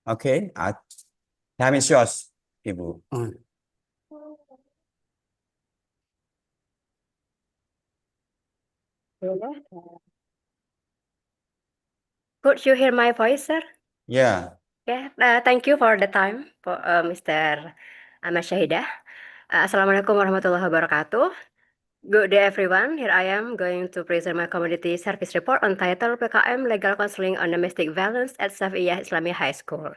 Oke, time is yours, Ibu. Could you hear my voice, sir? Yeah. Yeah, thank you for the time, for, Mr. Ahmad Syahidah. Assalamualaikum warahmatullahi wabarakatuh. Good day, everyone. Here I am going to present my community service report on title PKM Legal Counseling on Domestic Violence at Syafiiyah Islamiyah High School.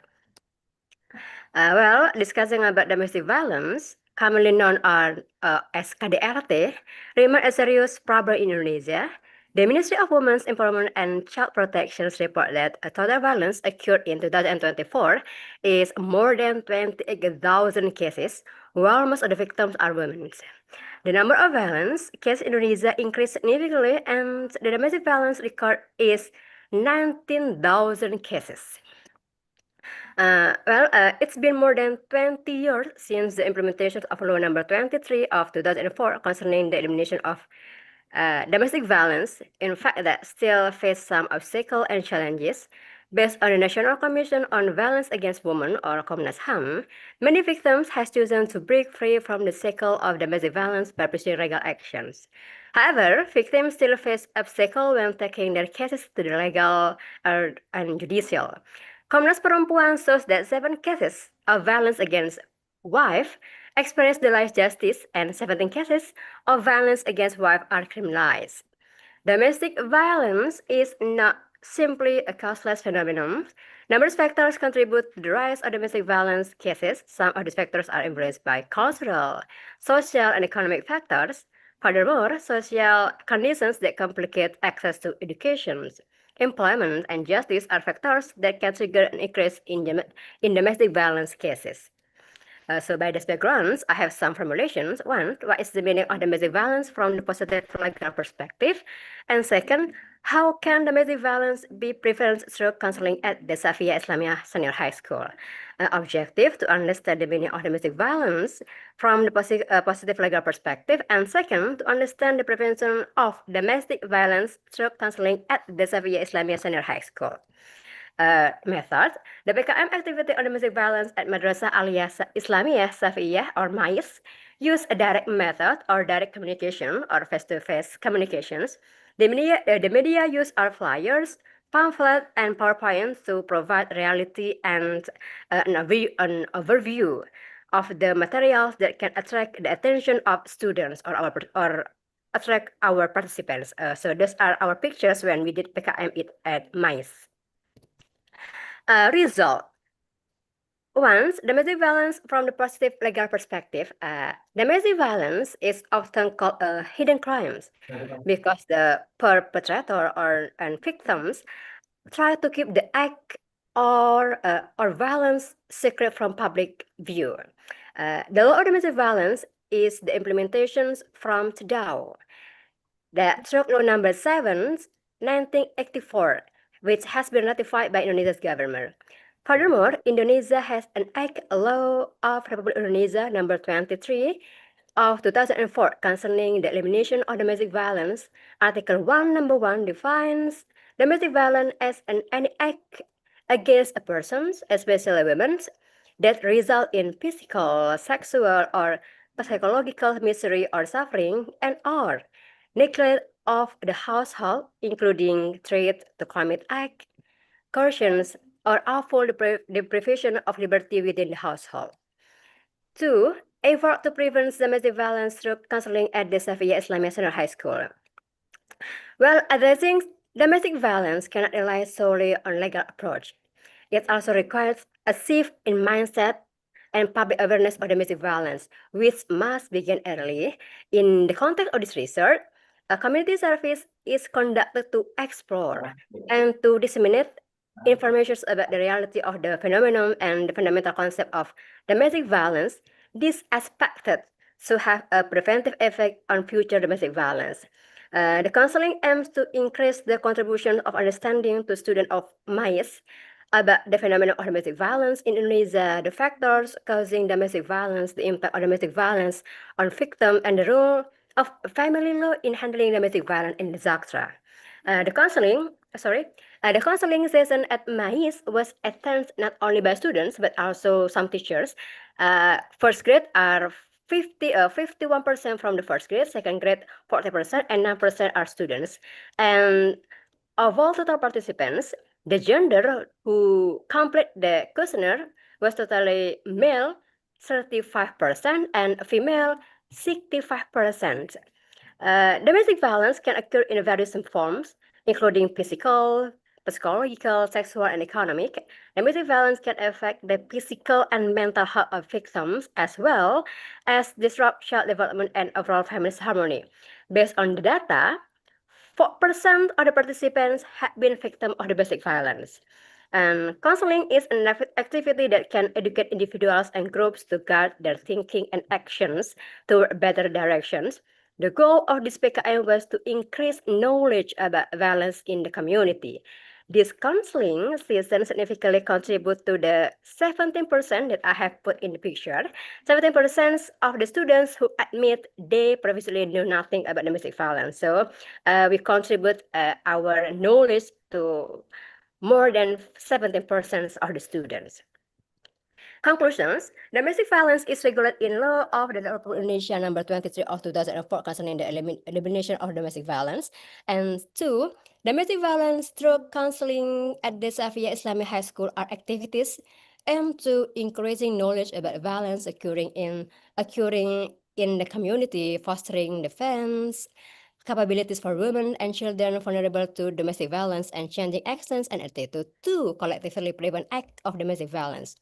Discussing about domestic violence, commonly known as KDRT, remains a serious problem in Indonesia. The Ministry of Women's Empowerment and Child Protection report that total violence occurred in 2024 is more than 28,000 cases, while most of the victims are women. The number of violence cases in Indonesia increased significantly, and the domestic violence record is 19,000 cases. It's been more than 20 years since the implementation of Law Number 23 of 2004 concerning the elimination of domestic violence. In fact, that still face some obstacles and challenges. Based on the National Commission on Violence Against Women, or Komnas HAM, many victims have chosen to break free from the cycle of domestic violence by pursuing legal actions. However, victims still face obstacles when taking their cases to the legal and judicial. Komnas Perempuan shows that 7 cases of violence against wife experience delayed justice, and 17 cases of violence against wife are criminalized. Domestic violence is not simply a causeless phenomenon. Numerous factors contribute to the rise of domestic violence cases. Some of these factors are influenced by cultural, social, and economic factors. Furthermore, social conditions that complicate access to education, employment, and justice are factors that can trigger an increase in domestic violence cases. So by this background, I have some formulations. One, what is the meaning of domestic violence from the positive legal perspective? And second, how can domestic violence be prevented through counseling at the Syafiiyah Islamiyah Senior High School? Objective, to understand the meaning of domestic violence from the positive legal perspective. And second, to understand the prevention of domestic violence through counseling at the Syafiiyah Islamiyah Senior High School. Method. The PKM activity on domestic violence at Madrasah Aliyah Islamiyah Syafiiyah, or MAIS, use a direct method or direct communication or face-to-face communications. The media use our flyers, pamphlet, and PowerPoint to provide reality and an overview of the materials that can attract the attention of students or attract our participants. So those are our pictures when we did PKM at MAIS. Result. Once, domestic violence from the positive legal perspective, domestic violence is often called hidden crimes because the perpetrator and victims try to keep the act or violence secret from public view. The law of domestic violence is the implementations from TDAO, the Stroke Law Number 7, 1984, which has been ratified by Indonesia's government. Furthermore, Indonesia has an Act Law of Republic Indonesia Number 23 of 2004 concerning the elimination of domestic violence. Article 1, Number 1 defines domestic violence as any act against a person, especially women, that result in physical, sexual, or psychological misery or suffering, and or neglect of the household, including threat to commit act, coercions, or awful deprivation of liberty within the household. 2. Effort to prevent domestic violence through counseling at the Syafiiyah Islamiyah Senior High School. Well, addressing domestic violence cannot rely solely on legal approach. It also requires a shift in mindset and public awareness of domestic violence, which must begin early. In the context of this research, a community service is conducted to explore and to disseminate information about the reality of the phenomenon and the fundamental concept of domestic violence. This is expected to have a preventive effect on future domestic violence. The counseling aims to increase the contribution of understanding to students of MAIS about the phenomenon of domestic violence in Indonesia, the factors causing domestic violence, the impact of domestic violence on victims, and the role of family law in handling domestic violence in disaster. The The counseling session at MAIS was attended not only by students but also some teachers. First grade are 51% from the first grade, second grade 40%, and 9% are students. And of all total participants, the gender who complete the questionnaire was totally male 35% and female 65%. Domestic violence can occur in various forms, including physical, psychological, sexual, and economic. Domestic violence can affect the physical and mental health of victims as well as disrupt child development and overall family harmony. Based on the data, 4% of the participants have been victims of domestic violence. And counseling is an activity that can educate individuals and groups to guide their thinking and actions toward better directions. The goal of this PKM was to increase knowledge about violence in the community. This counseling session significantly contribute to the 17% that I have put in the picture. 17% of the students who admit they previously knew nothing about domestic violence. So we contribute our knowledge to more than 17% of the students. Conclusions: domestic violence is regulated in Law of the Republic of Indonesia number 23 of 2004 concerning the elimination of domestic violence. And 2, domestic violence through counseling at the Syafiiyah Islamiyah High School are activities aimed to increasing knowledge about violence occurring in the community, fostering defense capabilities for women and children vulnerable to domestic violence, and changing actions and attitude to collectively prevent act of domestic violence.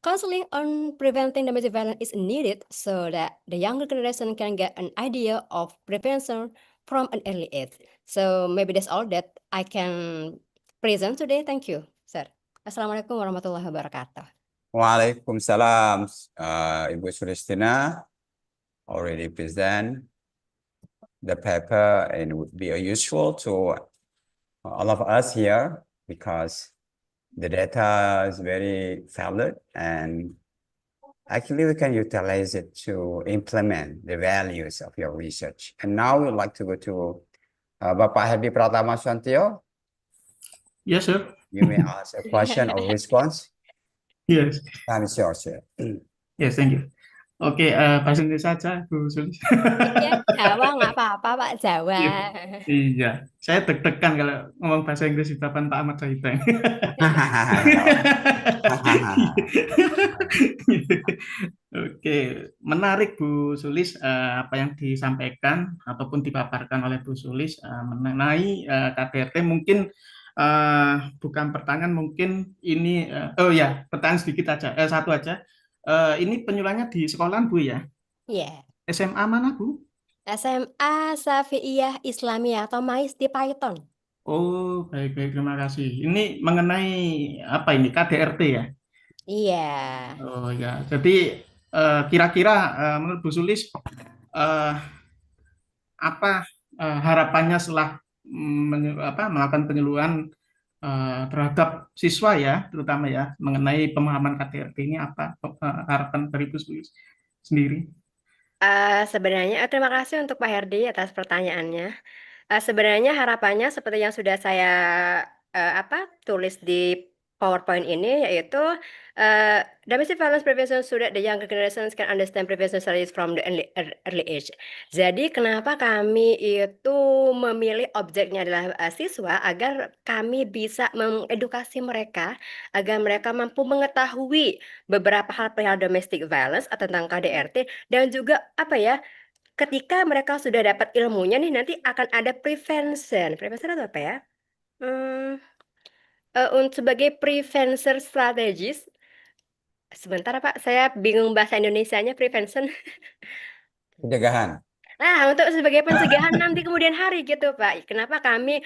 Counseling on preventing domestic violence is needed so that the younger generation can get an idea of prevention from an early age. So maybe that's all that I can present today. Thank you, sir. Assalamualaikum warahmatullahi wabarakatuh. Waalaikumsalam, Ibu Sulistina already present the paper and it would be useful to all of us here because the data is very valid and actually we can utilize it to implement the values of your research. And now we'd like to go to Bapak Hadi Pratama Suantio. Yes, sir. You may ask a question or response. Yes. Time is yours, sir. Yes, thank you. Oke, bahasa Inggris saja, Bu Sulis. Ya, Jawa nggak apa-apa, Pak, Jawa. Iya, saya deg-degan kalau ngomong bahasa Inggris di depan Pak Ahmad Syahidah. Oke, menarik Bu Sulis apa yang disampaikan ataupun dipaparkan oleh Bu Sulis mengenai KDRT. Mungkin bukan pertanyaan, mungkin ini pertanyaan sedikit aja, satu aja. Ini penyuluhannya di sekolahan Bu ya? Iya. SMA mana Bu? SMA Syafiiyah Islamiyah atau MAIS di Python. Oh, baik, terima kasih. Ini mengenai apa ini, KDRT ya? Iya. Oh ya, jadi kira-kira menurut Bu Sulis apa harapannya setelah melakukan penyuluhan terhadap siswa ya, terutama ya, mengenai pemahaman KDRT ini, apa harapan dari Bu Sulis sendiri? Sebenarnya terima kasih untuk Pak Herdi atas pertanyaannya. Sebenarnya harapannya seperti yang sudah saya tulis di PowerPoint ini, yaitu domestic violence prevention so that the younger generations can understand prevention strategies from the early age. Jadi kenapa kami itu memilih objeknya adalah siswa, agar kami bisa mengedukasi mereka agar mereka mampu mengetahui beberapa hal perihal domestic violence atau tentang KDRT, dan juga ketika mereka sudah dapat ilmunya nih, nanti akan ada prevention. Prevention itu apa ya? Sebagai prevention strategis. Sebentar Pak, saya bingung bahasa Indonesianya prevention. Pencegahan. Nah, untuk sebagai pencegahan nanti kemudian hari gitu Pak. Kenapa kami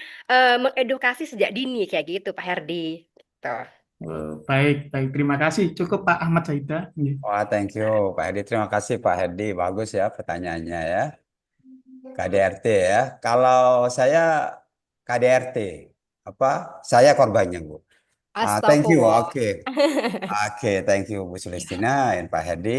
mengedukasi sejak dini kayak gitu Pak Herdi. Tuh. Baik, terima kasih. Cukup Pak Ahmad Syahidah. Wah, thank you Pak Hedi. Terima kasih Pak Hedi. Bagus ya pertanyaannya ya. KDRT ya. Kalau saya KDRT, saya korbannya Bu. Thank you. Oke, thank you Bu Sulistina dan Pak Hedi.